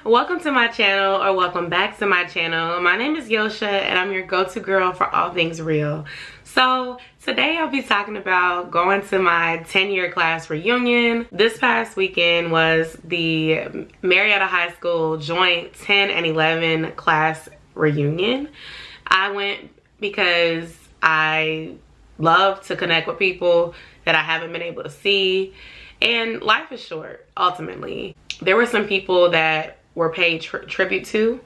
welcome to my channel, or welcome back to my channel. My name is Yosha and I'm your go-to girl for all things real. So today I'll be talking about going to my 10-year class reunion. This past weekend was the Marietta High School joint 10 and 11 class reunion. I went because I love to connect with people that I haven't been able to see, and life is short ultimately. There were some people that were paid tribute to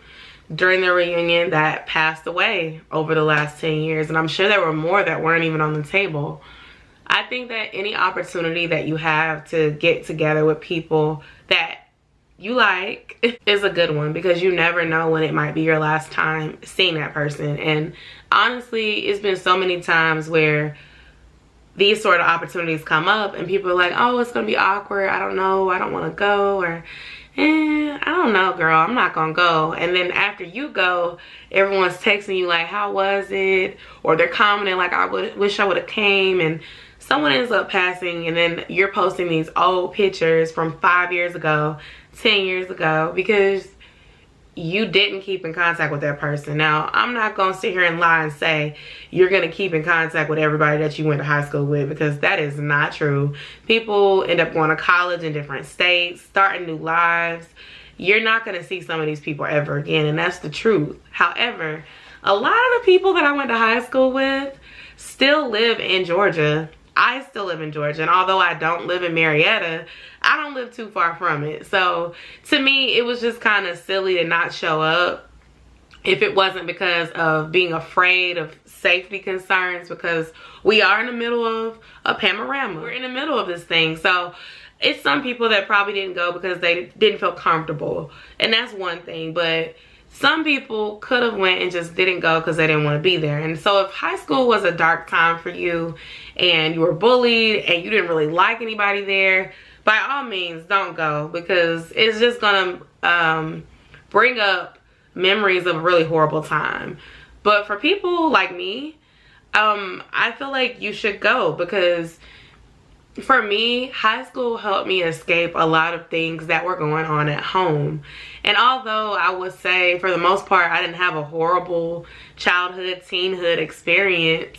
during the reunion that passed away over the last 10 years, and I'm sure there were more that weren't even on the table. I think that any opportunity that you have to get together with people that you like is a good one, because you never know when it might be your last time seeing that person. And honestly, it's been so many times where these sort of opportunities come up and people are like, oh, it's gonna be awkward, I don't know, I don't want to go, or I don't know, girl, I'm not gonna go. And then after you go, everyone's texting you like, how was it? Or they're commenting like, I wish I would have came, and someone ends up passing, and then you're posting these old pictures from 5 years ago, 10 years ago, because you didn't keep in contact with that person. Now, I'm not gonna sit here and lie and say you're gonna keep in contact with everybody that you went to high school with, because that is not true. People end up going to college in different states, starting new lives. You're not gonna see some of these people ever again, and that's the truth. However, a lot of the people that I went to high school with still live in Georgia. I still live in Georgia, and although I don't live in Marietta, I don't live too far from it. So to me, it was just kind of silly to not show up if it wasn't because of being afraid of safety concerns, because we are in the middle of a panorama. We're in the middle of this thing. So it's some people that probably didn't go because they didn't feel comfortable, and that's one thing. But some people could have went and just didn't go because they didn't want to be there. And so if high school was a dark time for you and you were bullied and you didn't really like anybody there, by all means don't go, because it's just gonna bring up memories of a really horrible time. But for people like me, I feel like you should go, because for me, high school helped me escape a lot of things that were going on at home. And although I would say for the most part I didn't have a horrible childhood, teenhood experience,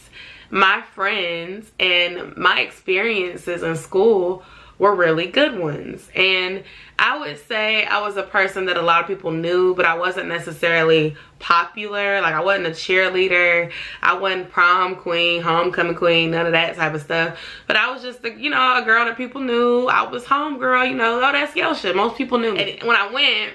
my friends and my experiences in school were really good ones. And I would say I was a person that a lot of people knew, but I wasn't necessarily popular. Like, I wasn't a cheerleader, I wasn't prom queen, homecoming queen, none of that type of stuff. But I was just, you know, a girl that people knew. I was home girl, you know, oh, that's Yosha. Most people knew me. And when I went,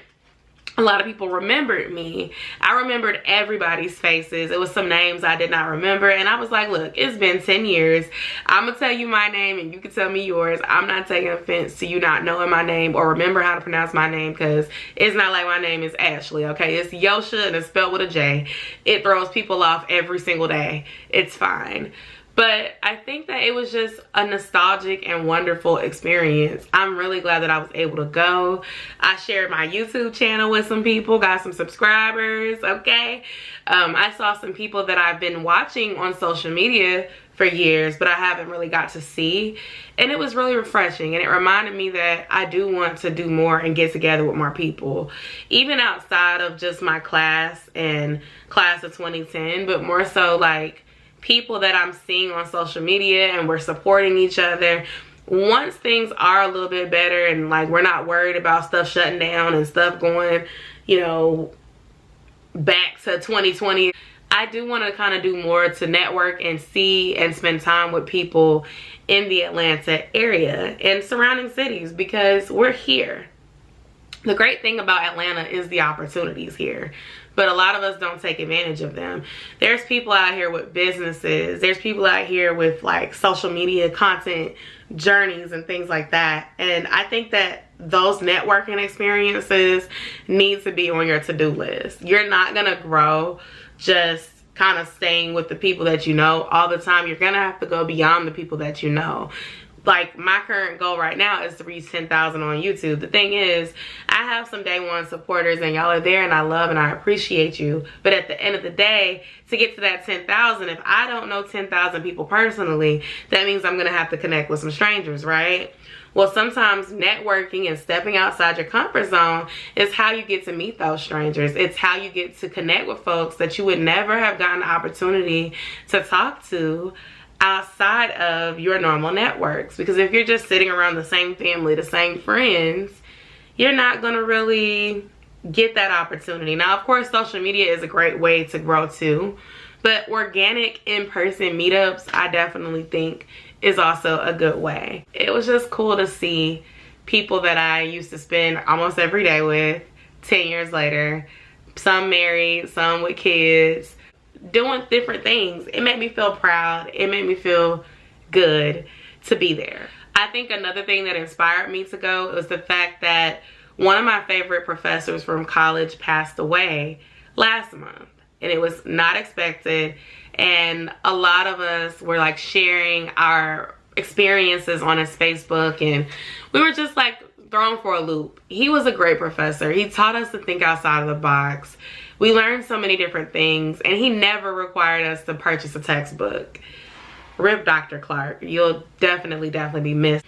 a lot of people remembered me. I remembered everybody's faces. It was some names I did not remember, and I was like, look, it's been 10 years. I'm gonna tell you my name and you can tell me yours. I'm not taking offense to you not knowing my name or remember how to pronounce my name, because it's not like my name is Ashley, okay? It's Yosha and it's spelled with a J. It throws people off every single day. It's fine. But I think that it was just a nostalgic and wonderful experience. I'm really glad that I was able to go. I shared my YouTube channel with some people, got some subscribers, okay? I saw some people that I've been watching on social media for years, but I haven't really got to see. And it was really refreshing, and it reminded me that I do want to do more and get together with more people, even outside of just my class and class of 2010, but more so like people that I'm seeing on social media, and we're supporting each other. Once things are a little bit better and like we're not worried about stuff shutting down and stuff going, you know, back to 2020, I do want to kind of do more to network and see and spend time with people in the Atlanta area and surrounding cities, because we're here. The great thing about Atlanta is the opportunities here, but a lot of us don't take advantage of them. There's people out here with businesses. There's people out here with like social media content journeys and things like that. And I think that those networking experiences need to be on your to-do list. You're not gonna grow just kind of staying with the people that you know all the time. You're gonna have to go beyond the people that you know. Like, my current goal right now is to reach 10,000 on YouTube. The thing is, I have some day one supporters, and y'all are there, and I love and I appreciate you. But at the end of the day, to get to that 10,000, if I don't know 10,000 people personally, that means I'm gonna have to connect with some strangers, right? Well, sometimes networking and stepping outside your comfort zone is how you get to meet those strangers. It's how you get to connect with folks that you would never have gotten the opportunity to talk to outside of your normal networks. Because if you're just sitting around the same family, the same friends, you're not going to really get that opportunity. Now, of course, social media is a great way to grow too, but organic in-person meetups, I definitely think, is also a good way. It was just cool to see people that I used to spend almost every day with 10 years later, some married, some with kids, doing different things. It made me feel proud. It made me feel good to be there. I think another thing that inspired me to go was the fact that one of my favorite professors from college passed away last month, and it was not expected. And a lot of us were like sharing our experiences on his Facebook, and we were just like thrown for a loop. He was a great professor. He taught us to think outside of the box. We learned so many different things, and he never required us to purchase a textbook. Rip Dr. Clark. You'll definitely be missed.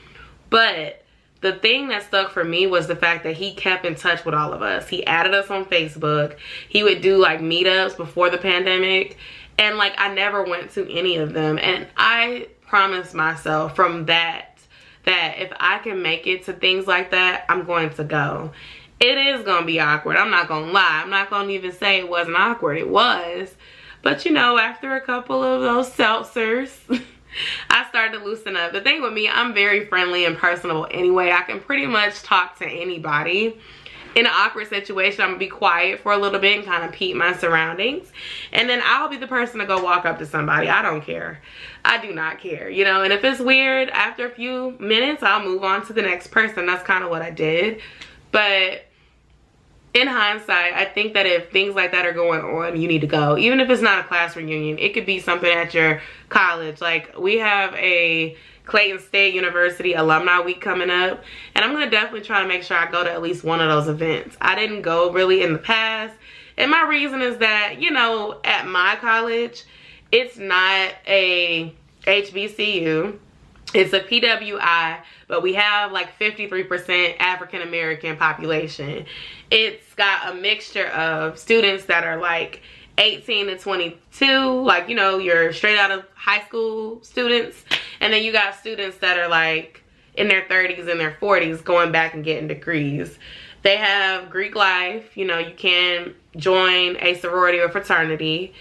But the thing that stuck for me was the fact that he kept in touch with all of us. He added us on Facebook. He would do like meetups before the pandemic. And like, I never went to any of them. And I promised myself from that if I can make it to things like that, I'm going to go. It is going to be awkward. I'm not going to lie. I'm not going to even say it wasn't awkward. It was. But you know, after a couple of those seltzers, I started to loosen up. The thing with me, I'm very friendly and personable anyway. I can pretty much talk to anybody. In an awkward situation, I'm gonna be quiet for a little bit and kind of peep my surroundings. And then I'll be the person to go walk up to somebody. I don't care. I do not care, you know. And if it's weird, after a few minutes, I'll move on to the next person. That's kind of what I did. But in hindsight, I think that if things like that are going on, you need to go. Even if it's not a class reunion, it could be something at your college. Like, we have a Clayton State University Alumni Week coming up, and I'm gonna definitely try to make sure I go to at least one of those events. I didn't go really in the past, and my reason is that, you know, at my college, it's not a HBCU, it's a PWI, but we have like 53% African American population. It's got a mixture of students that are like 18 to 22, like, you know, you're straight out of high school students, and then you got students that are like in their 30s and their 40s going back and getting degrees. They have Greek life, you know, you can join a sorority or fraternity,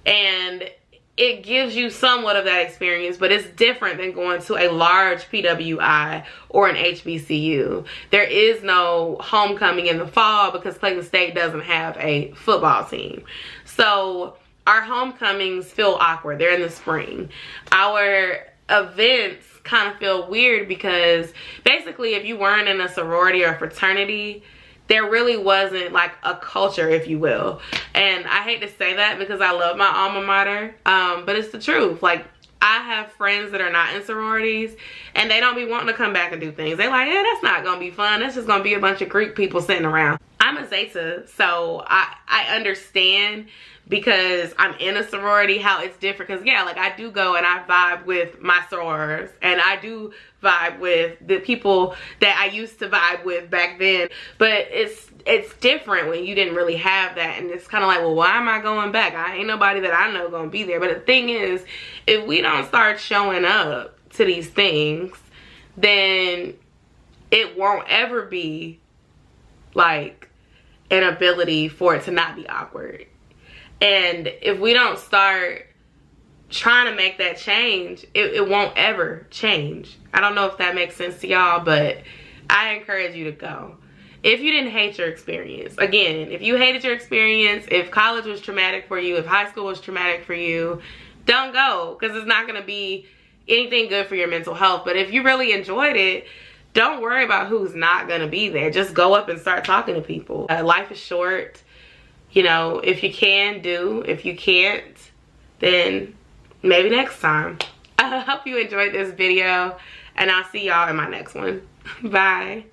and it gives you somewhat of that experience, but it's different than going to a large PWI or an HBCU. There is no homecoming in the fall because Clayton State doesn't have a football team. So our homecomings feel awkward. They're in the spring. Our events kind of feel weird because basically if you weren't in a sorority or fraternity, there really wasn't like a culture, if you will. And I hate to say that because I love my alma mater, but it's the truth. Like, I have friends that are not in sororities, and they don't be wanting to come back and do things. They're like, yeah, that's not gonna be fun. That's just gonna be a bunch of Greek people sitting around. I'm a Zeta, so I understand, because I'm in a sorority, how it's different. Because yeah, like, I do go and I vibe with my sorors, and I do vibe with the people that I used to vibe with back then. But it's different when you didn't really have that, and it's kind of like, well, why am I going back? I ain't nobody that I know gonna be there. But the thing is, if we don't start showing up to these things, then it won't ever be like an ability for it to not be awkward. And if we don't start trying to make that change, it won't ever change. I don't know if that makes sense to y'all, but I encourage you to go. If you didn't hate your experience, again, if you hated your experience, if college was traumatic for you, if high school was traumatic for you, don't go, because it's not going to be anything good for your mental health. But if you really enjoyed it, don't worry about who's not going to be there. Just go up and start talking to people. Life is short. You know, if you can, do. If you can't, then maybe next time. I hope you enjoyed this video, and I'll see y'all in my next one. Bye.